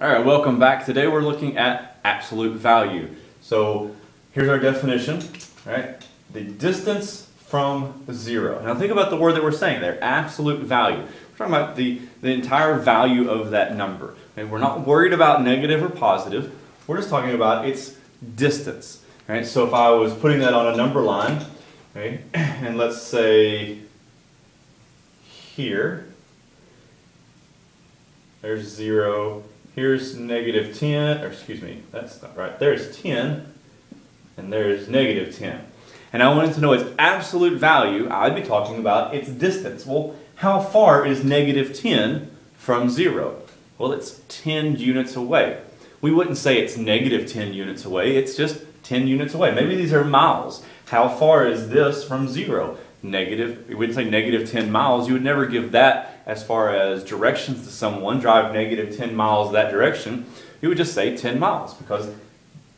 All right, welcome back. Today we're looking at absolute value. So here's our definition, right? The distance from zero. Now think about the word that we're saying there, absolute value. We're talking about the entire value of that number. And we're not worried about negative or positive. We're just talking about its distance, right? So if I was putting that on a number line, right, and let's say here, there's 0, here's negative 10, or excuse me, that's not right. There's 10, and there's negative 10. And I wanted to know its absolute value. I'd be talking about its distance. Well, how far is negative 10 from 0? Well, it's 10 units away. We wouldn't say it's negative 10 units away. It's just 10 units away. Maybe these are miles. How far is this from 0? Negative, we wouldn't say negative 10 miles. You would never give that as far as directions to someone. Drive negative 10 miles that direction. You would just say 10 miles because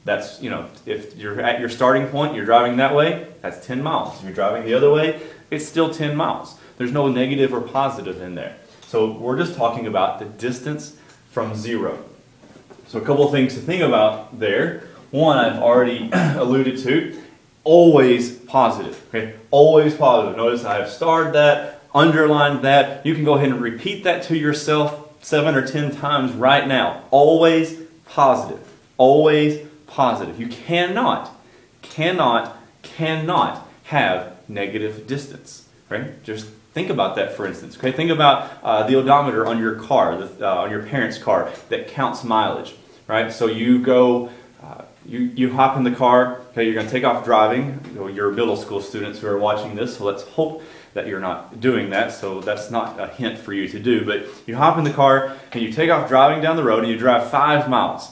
that's, you know, if you're at your starting point, you're driving that way, that's 10 miles. If you're driving the other way, it's still 10 miles. There's no negative or positive in there. So we're just talking about the distance from 0. So a couple of things to think about there. One, I've already alluded to, always positive. Okay? Always positive. Notice I have starred that, underlined that. You can go ahead and repeat that to yourself 7 or 10 times right now. Always positive. Always positive. You cannot have negative distance. Right? Just think about that, for instance. Okay? Think about the odometer on your car, on your parents' car, that counts mileage. Right? So you go, you hop in the car. Okay, you're going to take off driving. You're middle school students who are watching this, so let's hope that you're not doing that. So that's not a hint for you to do. But you hop in the car and you take off driving down the road and you drive 5 miles.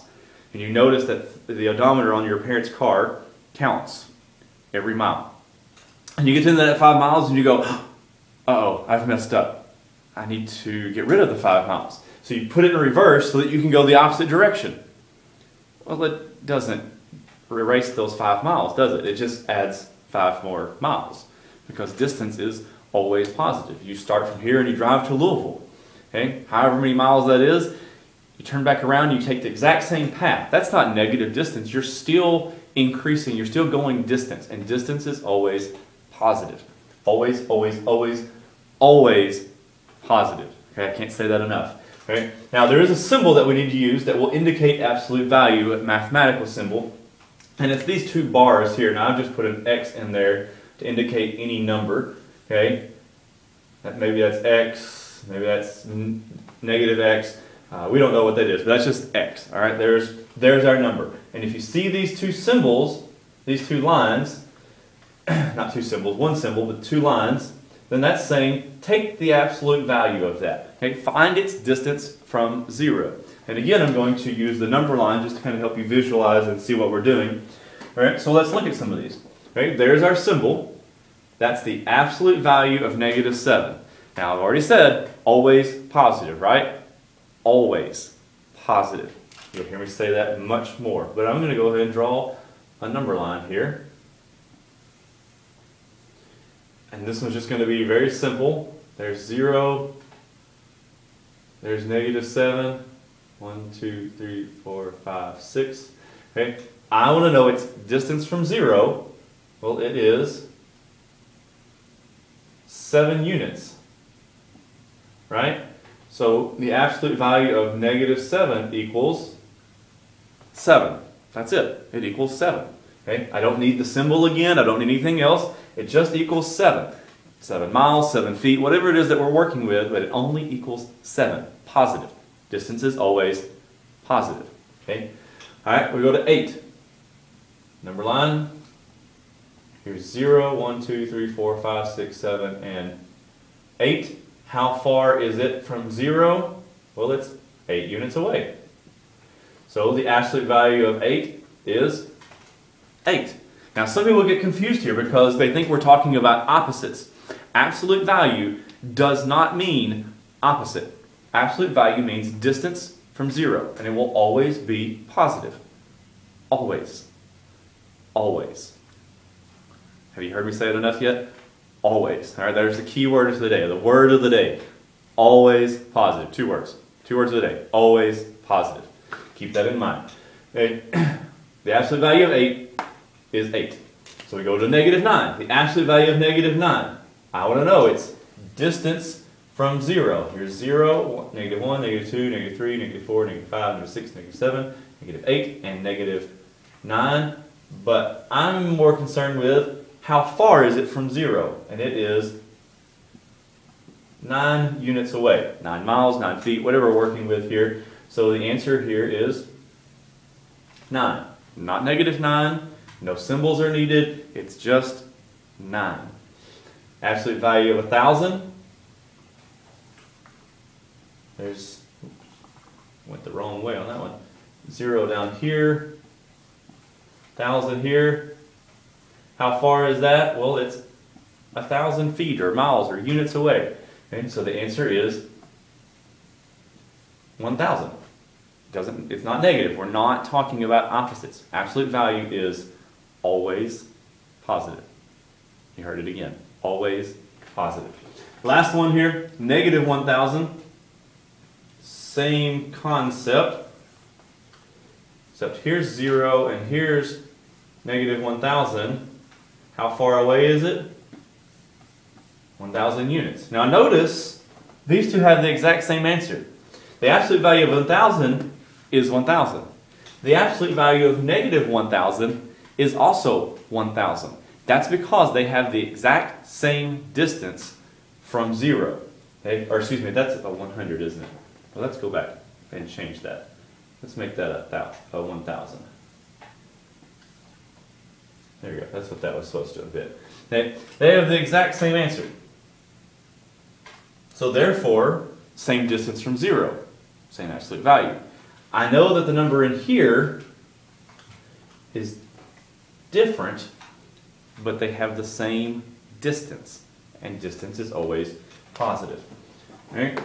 And you notice that the odometer on your parents' car counts every mile. And you get to that 5 miles and you go, uh-oh, I've messed up. I need to get rid of the 5 miles. So you put it in reverse so that you can go the opposite direction. Well, it doesn't erase those 5 miles, does it? It just adds 5 more miles because distance is always positive. You start from here and you drive to Louisville. Okay? However many miles that is, you turn back around, you take the exact same path. That's not negative distance. You're still increasing. You're still going distance. And distance is always positive. Always, always, always, always positive. Okay? I can't say that enough. Okay? Now, there is a symbol that we need to use that will indicate absolute value, a mathematical symbol. And it's these 2 bars here. Now, I've just put an X in there to indicate any number. Okay? Maybe that's X. Maybe that's negative X. We don't know what that is, but that's just X. All right? There's our number. And if you see these 2 symbols, these 2 lines, not 2 symbols, 1 symbol, but 2 lines, then that's saying take the absolute value of that. Okay? Find its distance from 0. And again, I'm going to use the number line just to kind of help you visualize and see what we're doing. All right? So let's look at some of these. Okay? There's our symbol. That's the absolute value of negative 7. Now, I've already said always positive, right? Always positive. You'll hear me say that much more. But I'm going to go ahead and draw a number line here. And this one's just going to be very simple. There's 0. There's negative 7. 1, 2, 3, 4, 5, 6. Okay. I want to know its distance from 0. Well, it is 7 units. Right? So the absolute value of negative 7 equals 7. That's it. It equals 7. Okay? I don't need the symbol again. I don't need anything else. It just equals 7. 7 miles, 7 feet, whatever it is that we're working with, but it only equals 7. Positive. Distance is always positive. Okay? All right, we go to 8. Number line. Here's 0, 1, 2, 3, 4, 5, 6, 7, and 8. How far is it from 0? Well, it's 8 units away. So the absolute value of 8 is 8. Now, some people get confused here because they think we're talking about opposites. Absolute value does not mean opposite. Absolute value means distance from 0, and it will always be positive. Always. Always. Have you heard me say it enough yet? Always. All right, there's the key word of the day, the word of the day. Always positive. 2 words. 2 words of the day. Always positive. Keep that in mind. Okay. The absolute value of 8 is 8. So we go to -9. The absolute value of -9. I want to know its distance from 0. Here's 0, -1, -2, -3, -4, -5, -6, -7, -8, and -9. But I'm more concerned with how far is it from 0? And it is 9 units away. 9 miles, 9 feet, whatever we're working with here. So the answer here is 9. Not -9. No symbols are needed. It's just 9. Absolute value of 1,000. There's, went the wrong way on that one. 0 down here. 1,000 here. How far is that? Well, it's 1,000 feet or miles or units away. Okay, so the answer is 1,000. It's not negative. We're not talking about opposites. Absolute value is always positive. You heard it again. Always positive. Last one here, -1,000. Same concept. Except here's 0 and here's -1,000. How far away is it? 1,000 units. Now notice these two have the exact same answer. The absolute value of 1,000 is 1,000. The absolute value of -1,000 is also 1,000. That's because they have the exact same distance from 0. Okay? Or excuse me, that's a 100, isn't it? Well, let's go back and change that. Let's make that a 1,000. There you go. That's what that was supposed to have been. They have the exact same answer. So therefore, same distance from 0. Same absolute value. I know that the number in here is different, but they have the same distance. And distance is always positive. Right?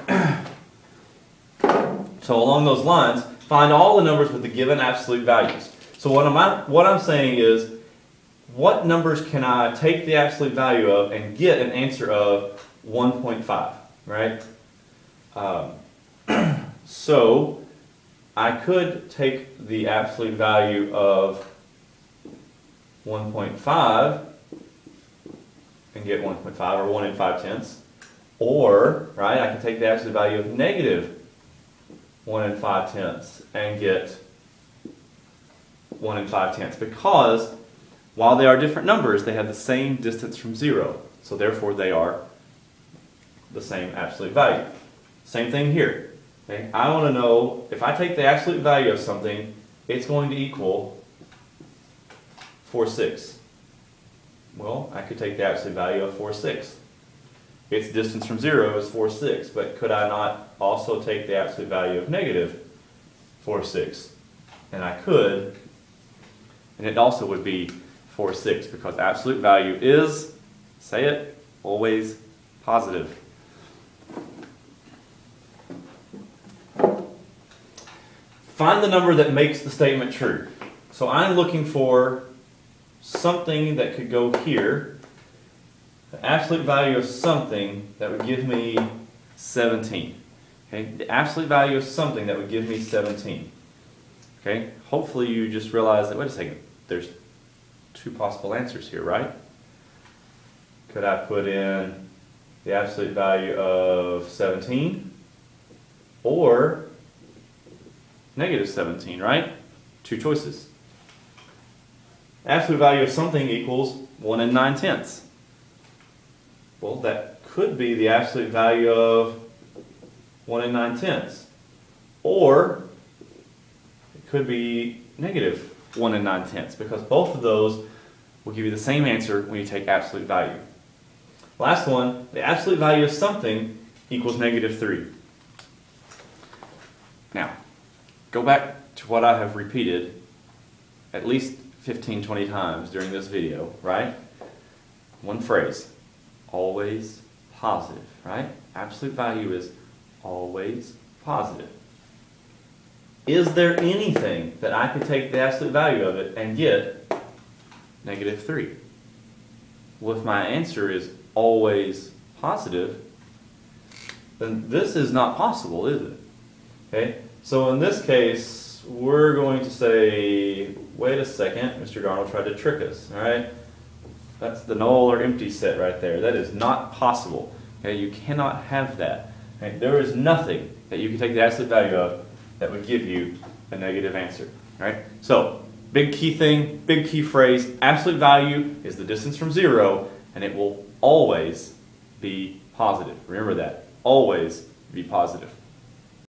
So along those lines, find all the numbers with the given absolute values. So what I'm saying is, what numbers can I take the absolute value of and get an answer of 1.5, right? So I could take the absolute value of 1.5 and get 1.5, or 1 5/10. Or, right, I can take the absolute value of -1 5/10 and get 1 5/10, because while they are different numbers, they have the same distance from 0. So therefore they are the same absolute value. Same thing here. Okay? I want to know, if I take the absolute value of something, it's going to equal 4/6. Well, I could take the absolute value of 4/6. Its distance from 0 is 4/6, but could I not also take the absolute value of -4/6? And I could, and it also would be 4/6, because absolute value is, say it, always positive. Find the number that makes the statement true. So I'm looking for something that could go here. The absolute value of something that would give me 17. Okay? The absolute value of something that would give me 17. Okay? Hopefully you just realize that, wait a second, there's two possible answers here, right? Could I put in the absolute value of 17 or -17, right? Two choices. Absolute value of something equals 1 9/10. Well, that could be the absolute value of 1 9/10. Or it could be -1 9/10, because both of those will give you the same answer when you take absolute value. Last one, the absolute value of something equals -3. Now, go back to what I have repeated at least 15-20 times during this video, right? One phrase, always positive, right? Absolute value is always positive. Is there anything that I could take the absolute value of it and get -3? Well, if my answer is always positive, then this is not possible, is it? Okay? So in this case, we're going to say, wait a second, Mr. Darnall tried to trick us, all right? That's the null or empty set right there. That is not possible. Okay, you cannot have that. Okay? There is nothing that you can take the absolute value of that would give you a negative answer. All right? So, big key thing, big key phrase, absolute value is the distance from 0, and it will always be positive. Remember that. Always be positive.